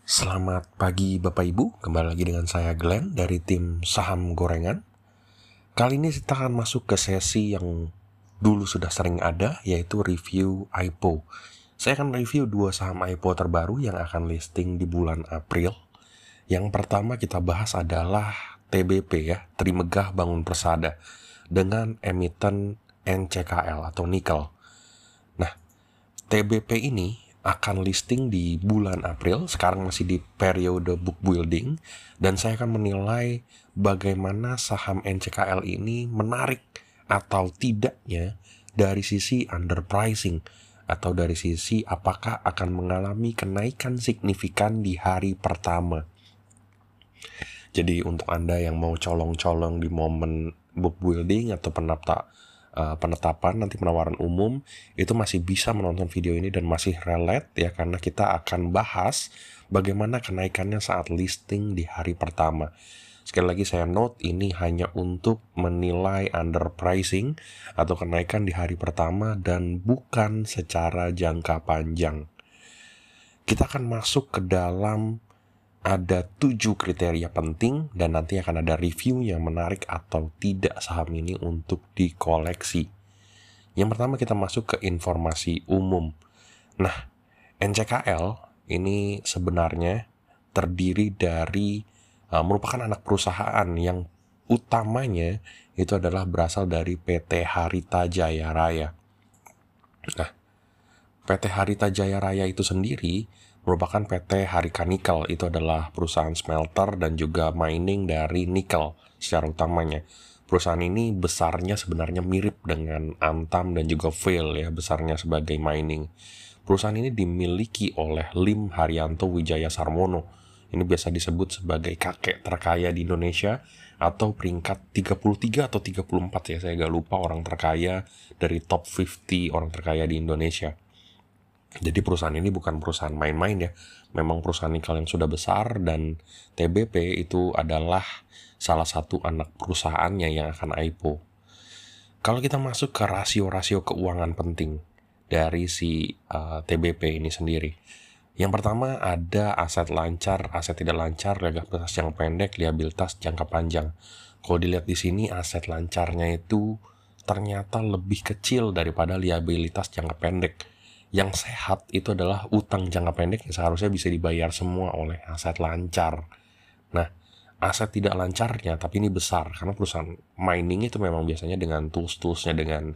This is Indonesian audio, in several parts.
Selamat pagi Bapak Ibu, kembali lagi dengan saya Glenn dari tim Saham Gorengan. Kali ini kita akan masuk ke sesi yang dulu sudah sering ada, yaitu review IPO. Saya akan review 2 saham IPO terbaru yang akan listing di bulan April. Yang pertama kita bahas adalah TBP ya, Trimegah Bangun Persada, dengan emiten NCKL atau nikel. Nah, TBP ini akan listing di bulan April, sekarang masih di periode book building, dan saya akan menilai bagaimana saham NCKL ini menarik atau tidaknya dari sisi underpricing, atau dari sisi apakah akan mengalami kenaikan signifikan di hari pertama. Jadi untuk Anda yang mau colong-colong di momen book building atau penetapan nanti penawaran umum, itu masih bisa menonton video ini dan masih relate ya, karena kita akan bahas bagaimana kenaikannya saat listing di hari pertama. Sekali lagi saya note, ini hanya untuk menilai underpricing atau kenaikan di hari pertama dan bukan secara jangka panjang. Kita akan masuk ke dalam ada 7 kriteria penting dan nanti akan ada review yang menarik atau tidak saham ini untuk dikoleksi. Yang pertama kita masuk ke informasi umum. Nah, NCKL ini sebenarnya terdiri dari merupakan anak perusahaan yang utamanya itu adalah berasal dari PT Harita Jaya Raya. Nah, PT Harita Jaya Raya itu sendiri merupakan PT Harika Nikel. Itu adalah perusahaan smelter dan juga mining dari nikel secara utamanya. Perusahaan ini besarnya sebenarnya mirip dengan Antam dan juga Vail ya, besarnya sebagai mining. Perusahaan ini dimiliki oleh Lim Haryanto Wijaya Sarmono. Ini biasa disebut sebagai kakek terkaya di Indonesia atau peringkat 33 atau 34 ya, saya agak lupa, orang terkaya dari top 50 orang terkaya di Indonesia. Jadi perusahaan ini bukan perusahaan main-main ya, memang perusahaan nikel yang sudah besar, dan TBP itu adalah salah satu anak perusahaannya yang akan IPO. Kalau kita masuk ke rasio-rasio keuangan penting dari si TBP ini sendiri. Yang pertama ada aset lancar, aset tidak lancar, liabilitas jangka pendek, liabilitas jangka panjang. Kalau dilihat di sini aset lancarnya itu ternyata lebih kecil daripada liabilitas jangka pendek. Yang sehat itu adalah utang jangka pendek yang seharusnya bisa dibayar semua oleh aset lancar. Nah, aset tidak lancarnya tapi ini besar karena perusahaan mining itu memang biasanya dengan tools-toolsnya, dengan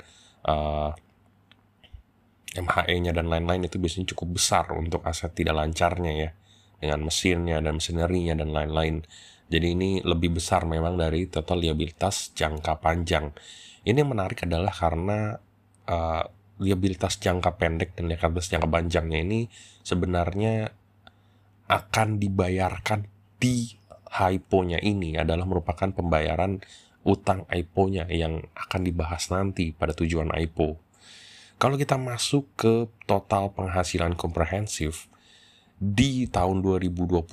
MHE-nya dan lain-lain itu biasanya cukup besar untuk aset tidak lancarnya ya, dengan mesinnya dan mesinerinya dan lain-lain. Jadi ini lebih besar memang dari total liabilitas jangka panjang. Ini yang menarik adalah karena liabilitas jangka pendek dan liabilitas jangka panjangnya ini sebenarnya akan dibayarkan di IPO-nya. Ini adalah merupakan pembayaran utang IPO-nya yang akan dibahas nanti pada tujuan IPO. Kalau kita masuk ke total penghasilan komprehensif di tahun 2020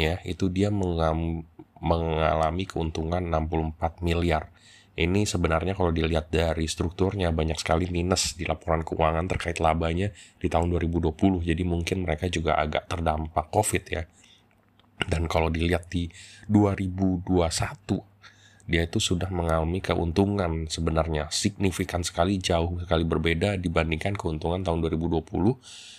ya, itu dia mengalami keuntungan 64 miliar. Ini sebenarnya kalau dilihat dari strukturnya banyak sekali minus di laporan keuangan terkait labanya di tahun 2020. Jadi mungkin mereka juga agak terdampak COVID ya. Dan kalau dilihat di 2021, dia itu sudah mengalami keuntungan sebenarnya signifikan sekali, jauh sekali berbeda dibandingkan keuntungan tahun 2020.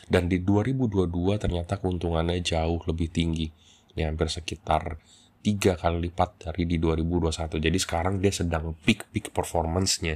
Dan di 2022 ternyata keuntungannya jauh lebih tinggi. Ya, hampir sekitar 3 kali lipat dari di 2021. Jadi sekarang dia sedang peak performance-nya.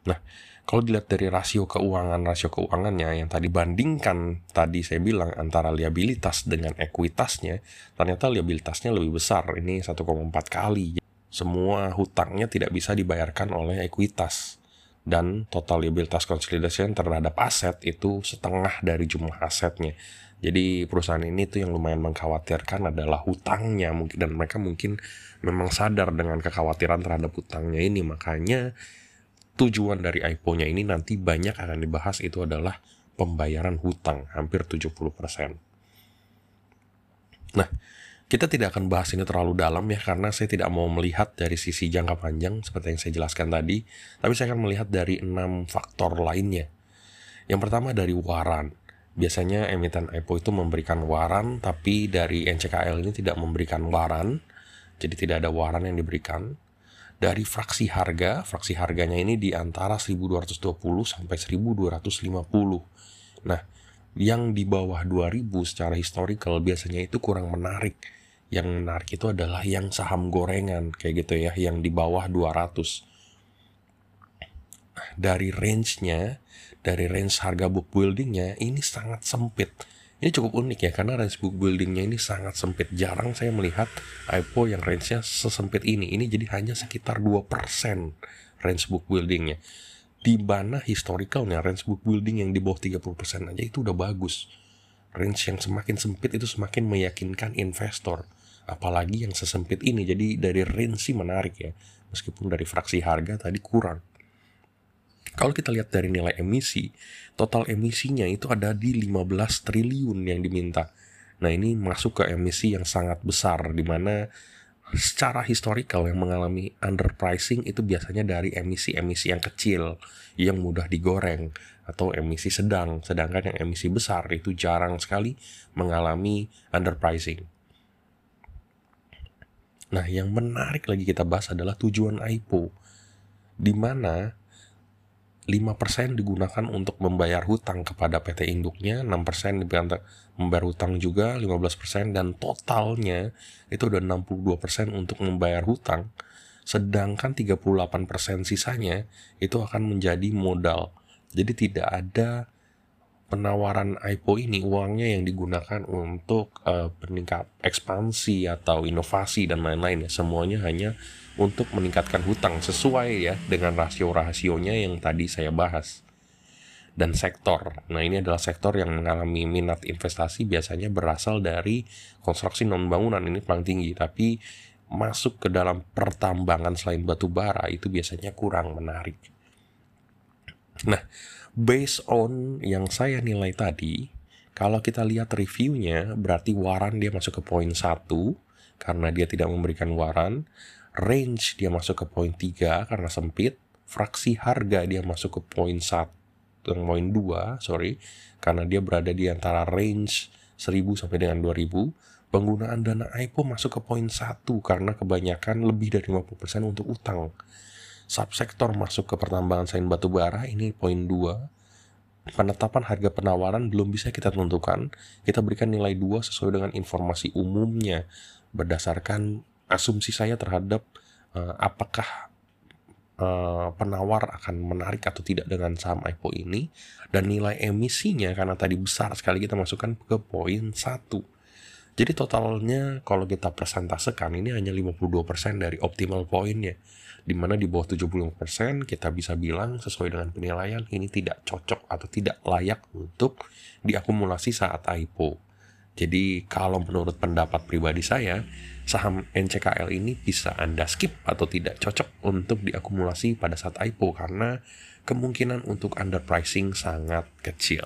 Nah, kalau dilihat dari rasio keuangannya yang tadi bandingkan, tadi saya bilang antara liabilitas dengan ekuitasnya, ternyata liabilitasnya lebih besar. Ini 1,4 kali. Semua hutangnya tidak bisa dibayarkan oleh ekuitas. Dan total liabilitas consolidation terhadap aset itu setengah dari jumlah asetnya. Jadi perusahaan ini tuh yang lumayan mengkhawatirkan adalah hutangnya mungkin, dan mereka mungkin memang sadar dengan kekhawatiran terhadap hutangnya ini. Makanya tujuan dari IPO-nya ini nanti banyak akan dibahas itu adalah pembayaran hutang, hampir 70%. Nah, kita tidak akan bahas ini terlalu dalam ya, karena saya tidak mau melihat dari sisi jangka panjang seperti yang saya jelaskan tadi, tapi saya akan melihat dari 6 faktor lainnya. Yang pertama dari waran. Biasanya emiten IPO itu memberikan waran, tapi dari NCKL ini tidak memberikan waran, jadi tidak ada waran yang diberikan. Dari fraksi harganya ini di antara 1220 sampai 1250. Nah, yang di bawah 2000 secara historical biasanya itu kurang menarik. Yang menarik itu adalah yang saham gorengan, kayak gitu ya, yang di bawah 200. Dari range harga book buildingnya ini sangat sempit. Ini cukup unik ya, karena range book buildingnya ini sangat sempit. Jarang saya melihat IPO yang range-nya sesempit ini. Ini jadi hanya sekitar 2% range book buildingnya. Di mana historicalnya range book building yang di bawah 30% aja itu udah bagus. Range yang semakin sempit itu semakin meyakinkan investor. Apalagi yang sesempit ini. Jadi dari range sih menarik ya. Meskipun dari fraksi harga tadi kurang. Kalau kita lihat dari nilai emisi, total emisinya itu ada di 15 triliun yang diminta. Nah, ini masuk ke emisi yang sangat besar, di mana secara historical yang mengalami underpricing itu biasanya dari emisi-emisi yang kecil, yang mudah digoreng, atau emisi sedang. Sedangkan yang emisi besar itu jarang sekali mengalami underpricing. Nah, yang menarik lagi kita bahas adalah tujuan IPO, di mana 5% digunakan untuk membayar hutang kepada PT induknya, 6% membayar hutang juga, 15%, dan totalnya itu udah 62% untuk membayar hutang, sedangkan 38% sisanya itu akan menjadi modal. Jadi tidak ada penawaran IPO ini uangnya yang digunakan untuk peningkat ekspansi atau inovasi dan lain-lain ya. Semuanya hanya untuk meningkatkan hutang sesuai ya dengan rasio-rasionya yang tadi saya bahas. Dan sektor, nah ini adalah sektor yang mengalami minat investasi biasanya berasal dari konstruksi non-bangunan, ini paling tinggi, tapi masuk ke dalam pertambangan selain batu bara itu biasanya kurang menarik. Nah, based on yang saya nilai tadi, kalau kita lihat reviewnya, berarti waran dia masuk ke poin 1, karena dia tidak memberikan waran. Range dia masuk ke poin 3 karena sempit. Fraksi harga dia masuk ke poin 1, poin 2, karena dia berada di antara range 1000 sampai dengan 2000. Penggunaan dana IPO masuk ke poin 1 karena kebanyakan lebih dari 50% untuk utang. Subsektor masuk ke pertambangan selain batu bara, ini poin 2. Penetapan harga penawaran belum bisa kita tentukan. Kita berikan nilai 2 sesuai dengan informasi umumnya berdasarkan asumsi saya terhadap apakah penawar akan menarik atau tidak dengan saham IPO ini, dan nilai emisinya karena tadi besar sekali kita masukkan ke poin 1. Jadi totalnya kalau kita persentasekan ini hanya 52% dari optimal poinnya, dimana di bawah 75% kita bisa bilang sesuai dengan penilaian ini tidak cocok atau tidak layak untuk diakumulasi saat IPO. Jadi kalau menurut pendapat pribadi saya, saham NCKL ini bisa Anda skip atau tidak cocok untuk diakumulasi pada saat IPO karena kemungkinan untuk underpricing sangat kecil.